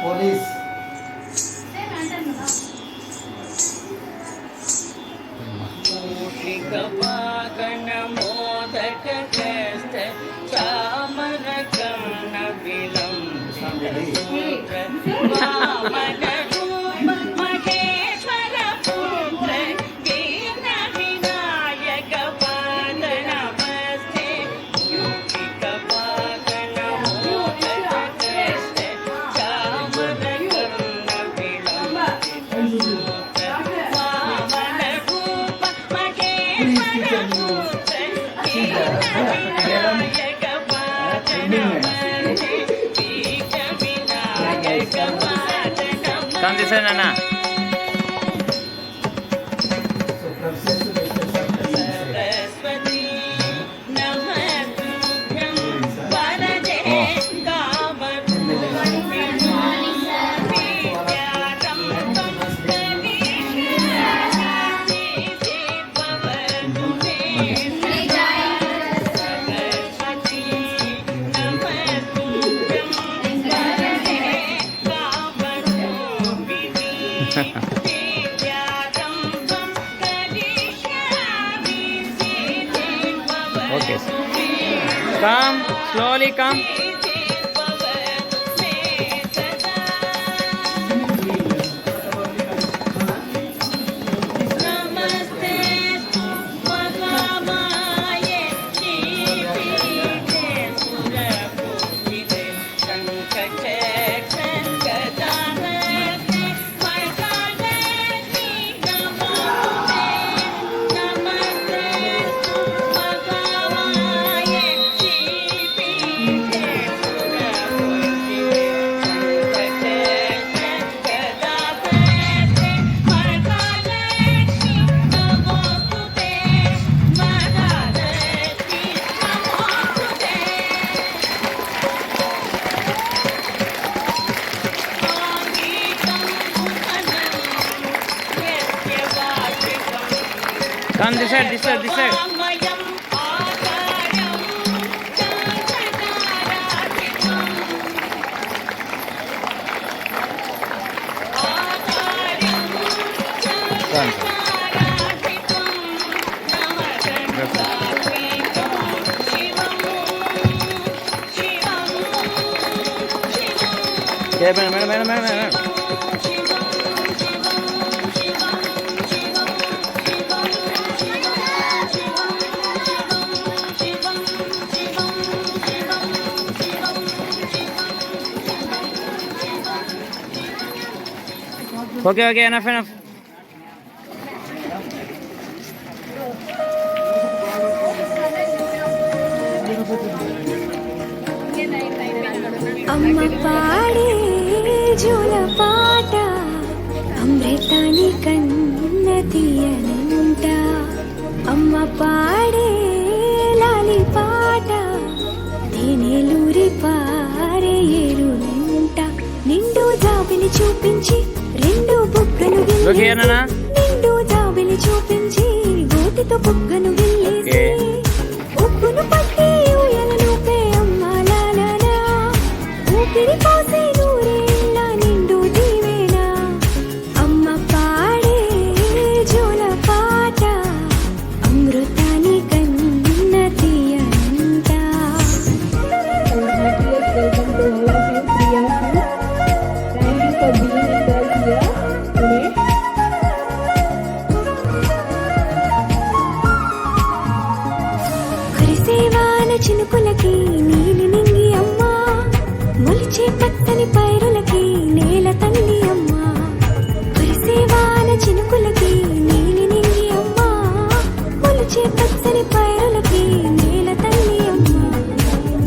Police. Come this way, Nana. Okay. Come, slowly come. Come this side, this side, this side. Okay, madam. Okay, enough. అమ్మ పాడే జోల పాట అమృతాని కన్న తీయనంట అమ్మ పాడే లాలి పాట తేనెలూరి పారే ఏరునంట నిండు జాబిలి చూపించి రెండు బుగ్గను నిండు జాబిలి చూపించి గోటితో బుగ్గను గిల్లేసి ఉప్పును పట్టి ఊయలను పే అమ్మ లాలనా ఊపిరి పోసే నూరేళ్ళ నిండు దీవేనా అమ్మ పాడే జోల పాట అమృతాని కన్న తీయనంట. చినుకులకి నీలి నింగి అమ్మా మొలిచే పచ్చని పైరులకి నేల తల్లి అమ్మా కురిసేవాన చినుకులకి నీలి నింగి అమ్మా మొలిచే పచ్చని పైరులకి నేల తల్లి అమ్మా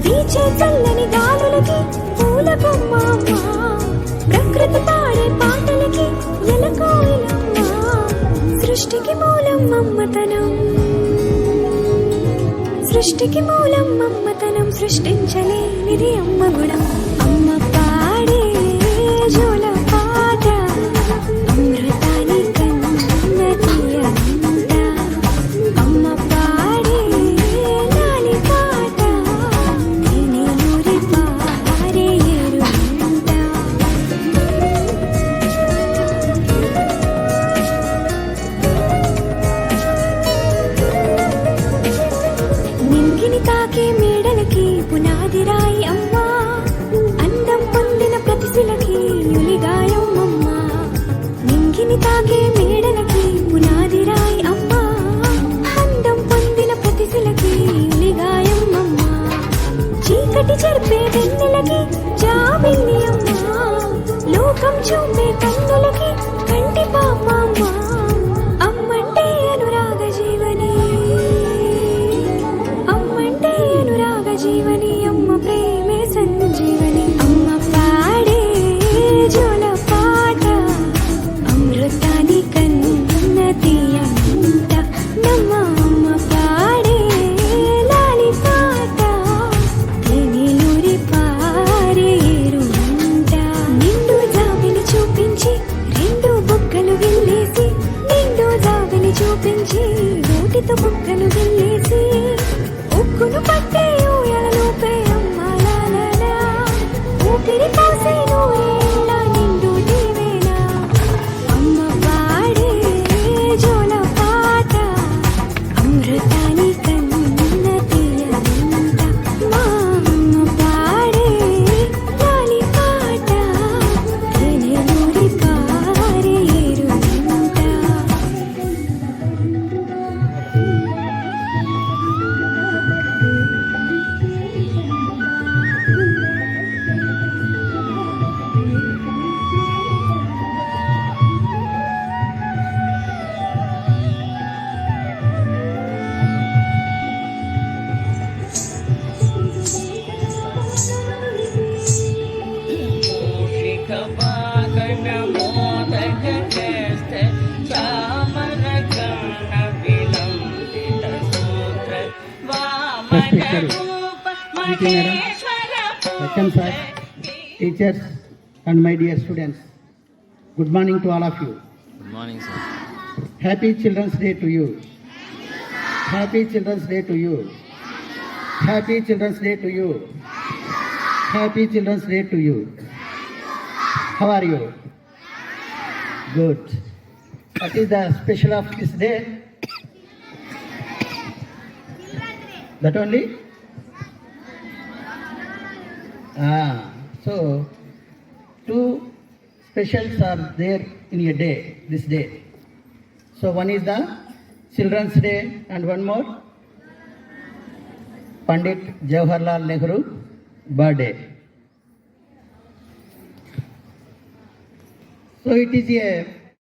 వీచే చల్లని గాలులకి పూల బొమ్మ అమ్మా ప్రకృతి పాడే పాటలకి ఎలకోయిలమ్మా సృష్టికి మూలం మమ్మతనం సృష్టికి మూలం మమ్మతనం సృష్టించలేనిది అమ్మ గుణం అమ్మ పాడే చూపే కన్నులకి కంటి పాప అమ్మ అమ్మంటే అనురాగ జీవని అమ్మంటే అనురాగ జీవని అమ్మ ప్రేమే సంజీవని అమ్మ పాడే జోల పాట అమృతాని కన్న తీయంట నమ్మ అమ్మ పాడే లాలి పాట తేనెలూరి పారే ఏరుమంట నిండు జాబిలి చూపించి రెండు బుక్కలు గిల్లేసి నిండు జాబిలి చూపించి నోటితో బుక్కలు గిల్లేసి ఉక్కును పట్టే ఊయలలోపే అమ్మ లాలలా ఊపిరి పోసే నూరేళ్ళ నిండు దీవెనా అమ్మ పాడే జోల పాట అమృతాని కన్న తీయనంట మా అమ్మ పాడే లాలి పాట తేనెలూరి పారే ఏరుమంట Welcome, sir, teachers, and my dear students. Good morning to all of you. Good morning sir. Happy Children's Day to you. Happy Children's Day to you. Happy Children's Day to you. Happy Children's Day to you. How are you? Good. What is the special of this day? That only? So two specials are there in a day, this day. So one is the Children's Day and one more Pandit Jawaharlal Nehru birthday. So it is a